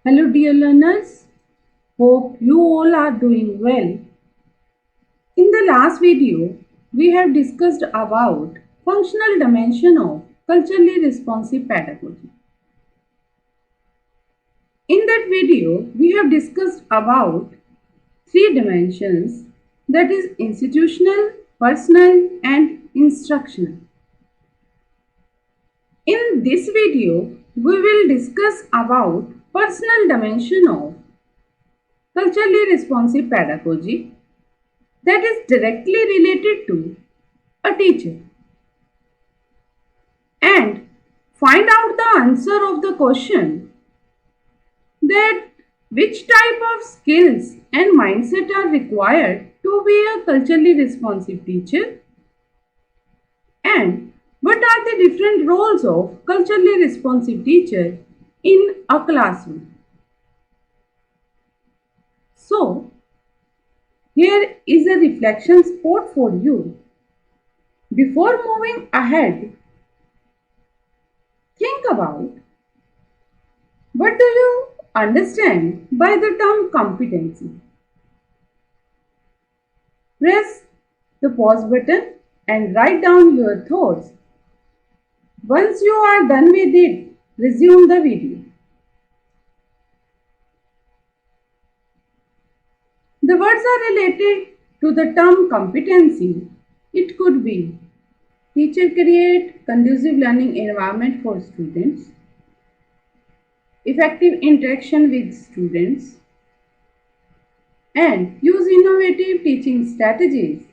Hello dear learners, hope you all are doing well. In the last video, we have discussed about functional dimension of culturally responsive pedagogy. In that video, we have discussed about three dimensions, that is institutional, personal and instructional. In this video, we will discuss about personal dimension of culturally responsive pedagogy that is directly related to a teacher, and find out the answer of the question that which type of skills and mindset are required to be a culturally responsive teacher, and what are the different roles of culturally responsive teacher in a classroom. So here is a reflection spot for you. Before moving ahead, think about what do you understand by the term competency. Press the pause button and write down your thoughts. Once you are done with it, resume the video. The words are related to the term competency. It could be teacher create conducive learning environment for students, effective interaction with students, and use innovative teaching strategies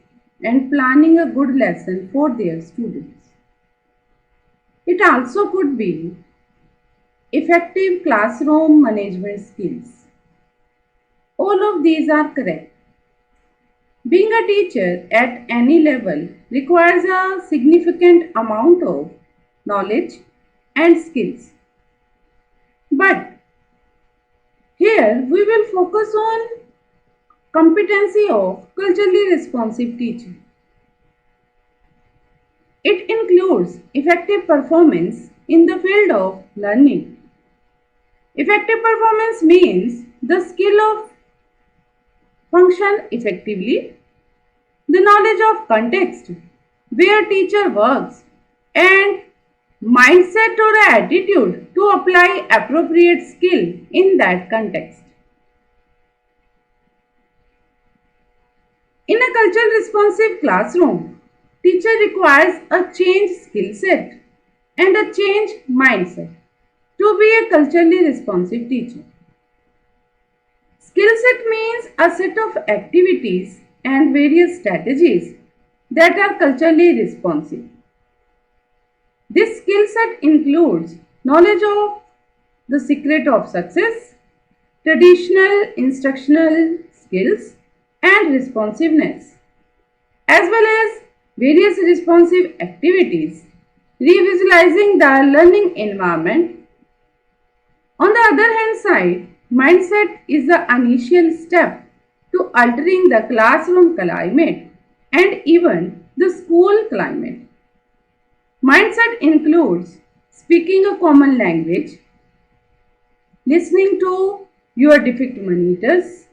and planning a good lesson for their students. It also could be effective classroom management skills. All of these are correct. Being a teacher at any level requires a significant amount of knowledge and skills. But here we will focus on competency of culturally responsive teacher. It includes effective performance in the field of learning. Effective performance means the skill of function effectively, the knowledge of context, where teacher works, and mindset or attitude to apply appropriate skill in that context. In a cultural responsive classroom, teacher requires a changed skill set and a changed mindset to be a culturally responsive teacher. Skill set means a set of activities and various strategies that are culturally responsive. This skill set includes knowledge of the secret of success, traditional instructional skills, and responsiveness, as well as various responsive activities, revisualizing the learning environment. On the other hand side, mindset is the initial step to altering the classroom climate and even the school climate. Mindset includes speaking a common language, listening to your defect monitors,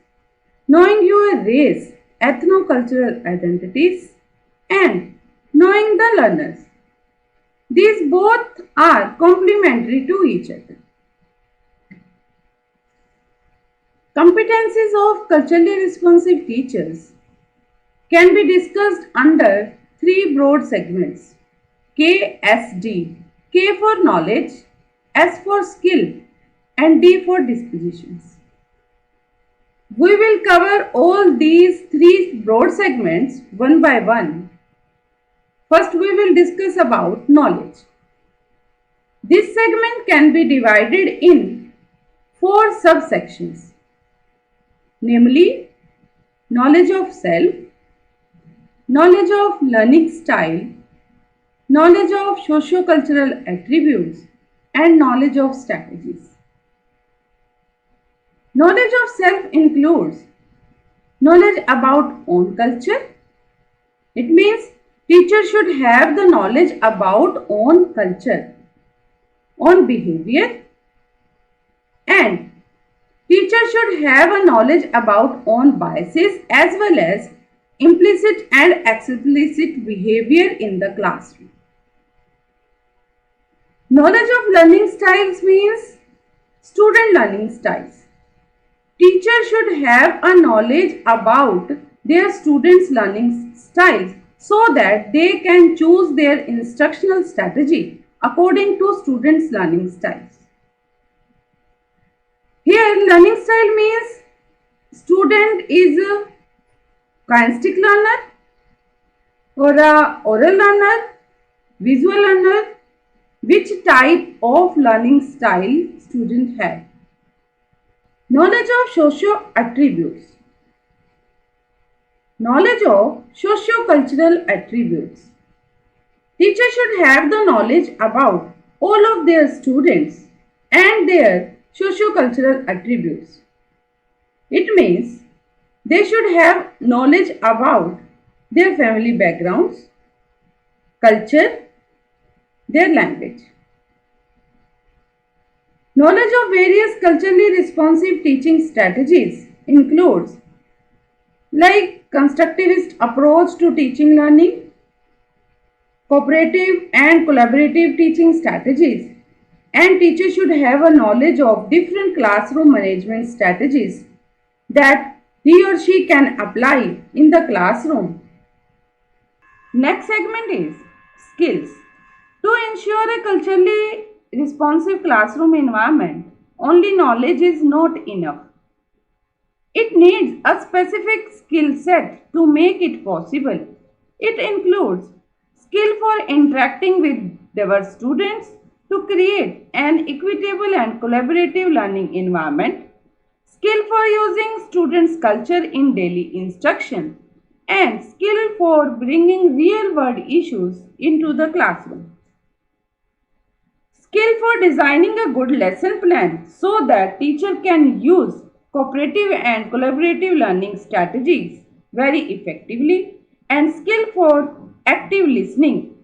knowing your race, ethno-cultural identities, and knowing the learners. These both are complementary to each other. Competencies of culturally responsive teachers can be discussed under three broad segments: KSD, K for knowledge, S for skill, and D for dispositions. We will cover all these three broad segments one by one. First, we will discuss about knowledge. This segment can be divided in four subsections, namely knowledge of self, knowledge of learning style, knowledge of socio-cultural attributes, and knowledge of strategies. Knowledge of self includes knowledge about own culture. It means teacher should have the knowledge about own culture, own behavior, and should have a knowledge about own biases as well as implicit and explicit behavior in the classroom. Knowledge of learning styles means student learning styles. Teachers should have a knowledge about their students' learning styles so that they can choose their instructional strategy according to students' learning styles. Here, learning style means student is a kinesthetic learner or a oral learner, visual learner, which type of learning style student have. Knowledge of socio attributes. Knowledge of socio-cultural attributes. Teachers should have the knowledge about all of their students and their socio-cultural attributes. It means they should have knowledge about their family backgrounds, culture, their language. Knowledge of various culturally responsive teaching strategies includes like constructivist approach to teaching learning, cooperative and collaborative teaching strategies, and teachers should have a knowledge of different classroom management strategies that he or she can apply in the classroom. Next segment is skills. To ensure a culturally responsive classroom environment, only knowledge is not enough. It needs a specific skill set to make it possible. It includes skill for interacting with diverse students to create an equitable and collaborative learning environment, skill for using students' culture in daily instruction, and skill for bringing real-world issues into the classroom. Skill for designing a good lesson plan so that teacher can use cooperative and collaborative learning strategies very effectively, and skill for active listening.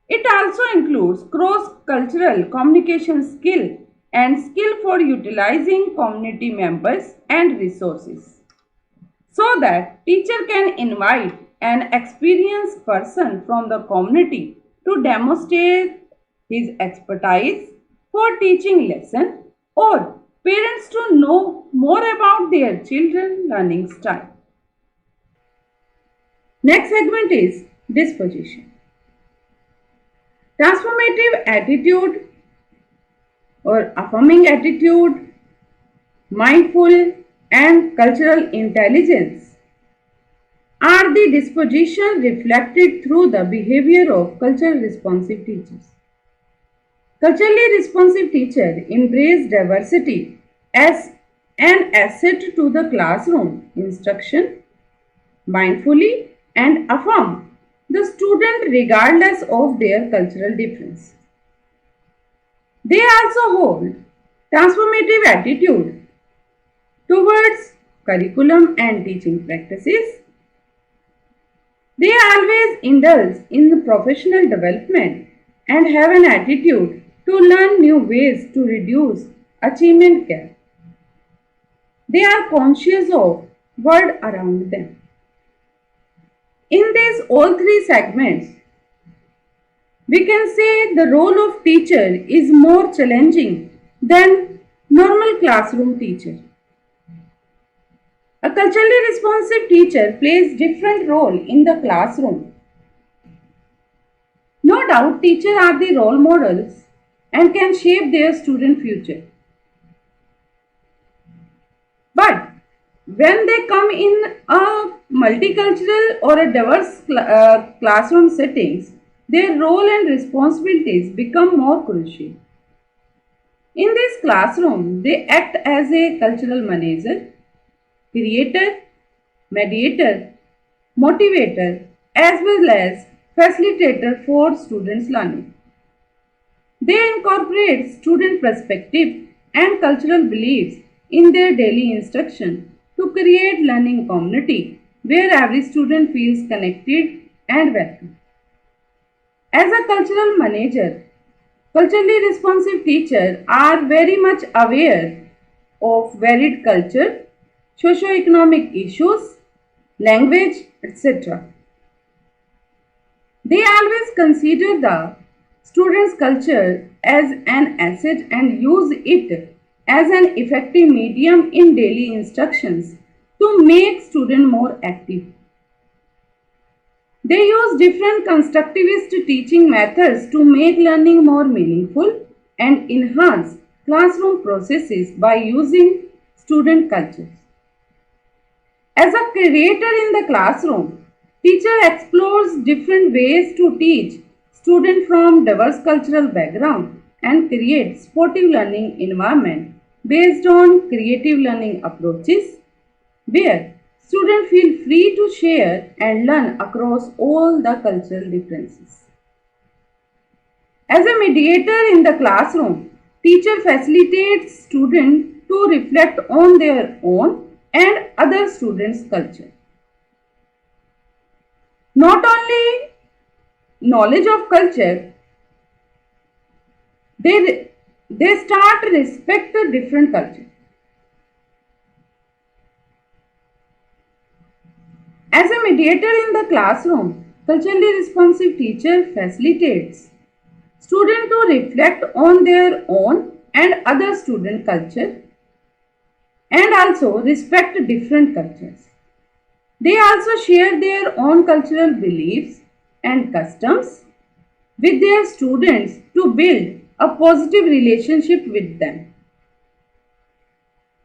It also includes cross-cultural communication skill and skill for utilizing community members and resources so that teacher can invite an experienced person from the community to demonstrate his expertise for teaching lesson, or parents to know more about their children's learning style. Next segment is disposition. Transformative attitude or affirming attitude, mindful and cultural intelligence are the disposition reflected through the behavior of culturally responsive teachers. Culturally responsive teachers embrace diversity as an asset to the classroom instruction, mindfully and affirm the student regardless of their cultural difference. They also hold transformative attitude towards curriculum and teaching practices. They always indulge in professional development and have an attitude to learn new ways to reduce achievement gap. They are conscious of world around them. In these all three segments, we can say the role of teacher is more challenging than normal classroom teacher. A culturally responsive teacher plays different role in the classroom. No doubt teachers are the role models and can shape their student future. But when they come in a multicultural or a diverse classroom settings, their role and responsibilities become more crucial. In this classroom, they act as a cultural manager, creator, mediator, motivator, as well as facilitator for students' learning. They incorporate student perspective and cultural beliefs in their daily instruction to create learning community where every student feels connected and welcome. As a cultural manager, culturally responsive teachers are very much aware of varied culture, socio-economic issues, language, etc. They always consider the student's culture as an asset and use it as an effective medium in daily instructions to make students more active. They use different constructivist teaching methods to make learning more meaningful and enhance classroom processes by using student cultures. As a creator in the classroom, teacher explores different ways to teach students from diverse cultural background and create supportive learning environment based on creative learning approaches where students feel free to share and learn across all the cultural differences. As a mediator in the classroom, teacher facilitates students to reflect on their own and other students' culture. Not only knowledge of culture, they start to respect a different culture. As a mediator in the classroom, culturally responsive teacher facilitates students to reflect on their own and other student culture and also respect different cultures. They also share their own cultural beliefs and customs with their students to build a positive relationship with them.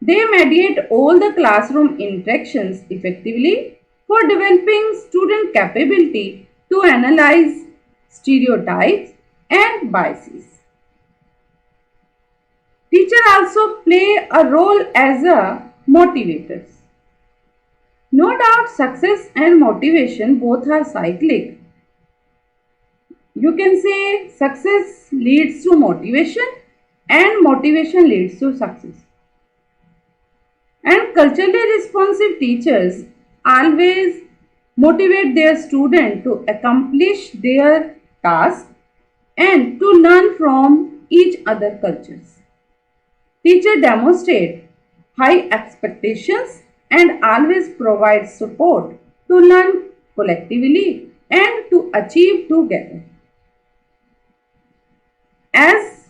They mediate all the classroom interactions effectively for developing student capability to analyze stereotypes and biases. Teachers also play a role as a motivators. No doubt success and motivation both are cyclic. You can say success leads to motivation and motivation leads to success. And culturally responsive teachers always motivate their students to accomplish their task and to learn from each other cultures. Teachers demonstrate high expectations and always provide support to learn collectively and to achieve together. As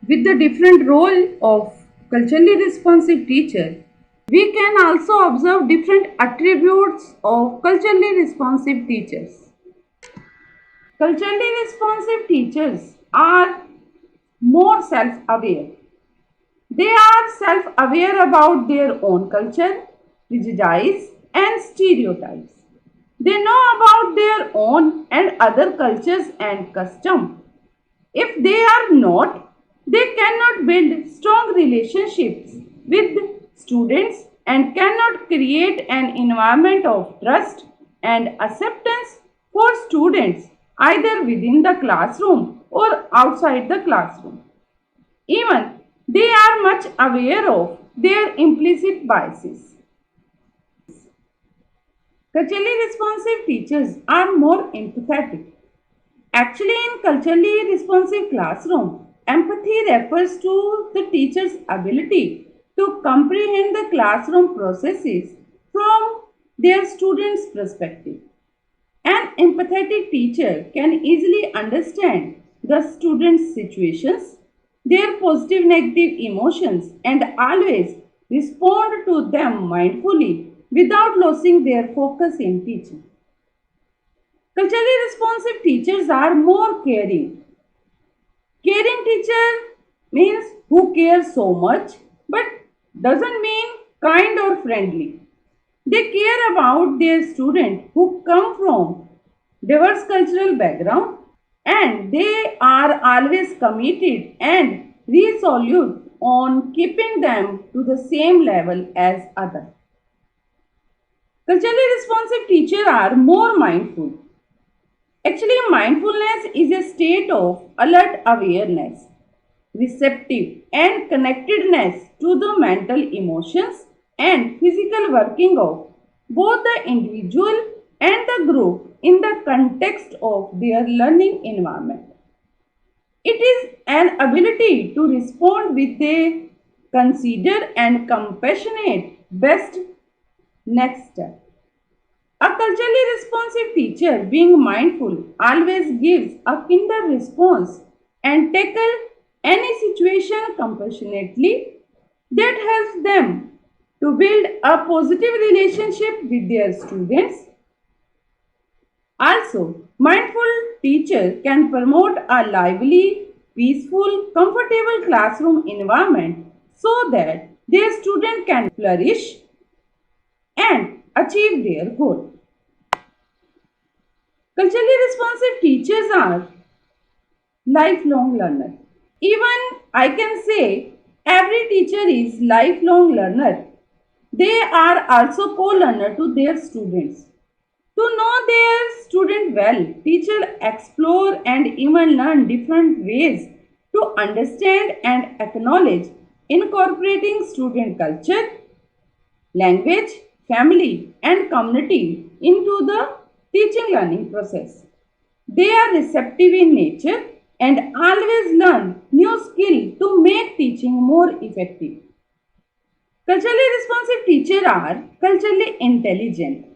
with the different role of culturally responsive teacher, we can also observe different attributes of culturally responsive teachers. Culturally responsive teachers are more self-aware. They are self-aware about their own culture, prejudice and stereotypes. They know about their own and other cultures and customs. If they are not, they cannot build strong relationships with students and cannot create an environment of trust and acceptance for students either within the classroom or outside the classroom. Even they are much aware of their implicit biases. Culturally responsive teachers are more empathetic. Actually, in culturally responsive classroom, empathy refers to the teacher's ability to comprehend the classroom processes from their students' perspective. An empathetic teacher can easily understand the students' situations, their positive negative emotions, and always respond to them mindfully without losing their focus in teaching. Culturally responsive teachers are more caring. Caring teacher means who cares so much but doesn't mean kind or friendly. They care about their students who come from diverse cultural background and they are always committed and resolute on keeping them to the same level as others. Culturally responsive teachers are more mindful. Actually, mindfulness is a state of alert awareness, receptive and connectedness to the mental emotions and physical working of both the individual and the group in the context of their learning environment. It is an ability to respond with a consider and compassionate best next step. A culturally responsive teacher, being mindful, always gives a kinder response and tackle any situation compassionately that helps them to build a positive relationship with their students. Also, mindful teacher can promote a lively, peaceful, comfortable classroom environment so that their student can flourish and achieve their goal. Culturally responsive teachers are lifelong learner. Even I can say every teacher is lifelong learner. They are also co-learner to their students. To know their student well, teachers explore and even learn different ways to understand and acknowledge incorporating student culture, language, family, and community into the teaching learning process. They are receptive in nature and always learn new skill to make teaching more effective. Culturally responsive teachers are culturally intelligent.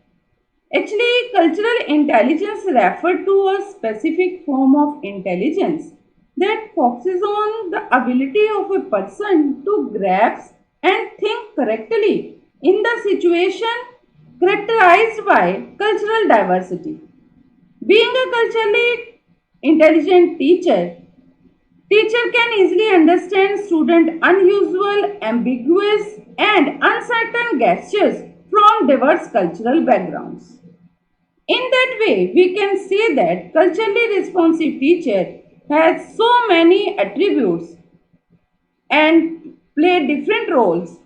Actually, cultural intelligence refers to a specific form of intelligence that focuses on the ability of a person to grasp and think correctly in the situation characterized by cultural diversity. Being a culturally intelligent teacher can easily understand student unusual, ambiguous and uncertain gestures from diverse cultural backgrounds. In that way, we can say that culturally responsive teacher has so many attributes and play different roles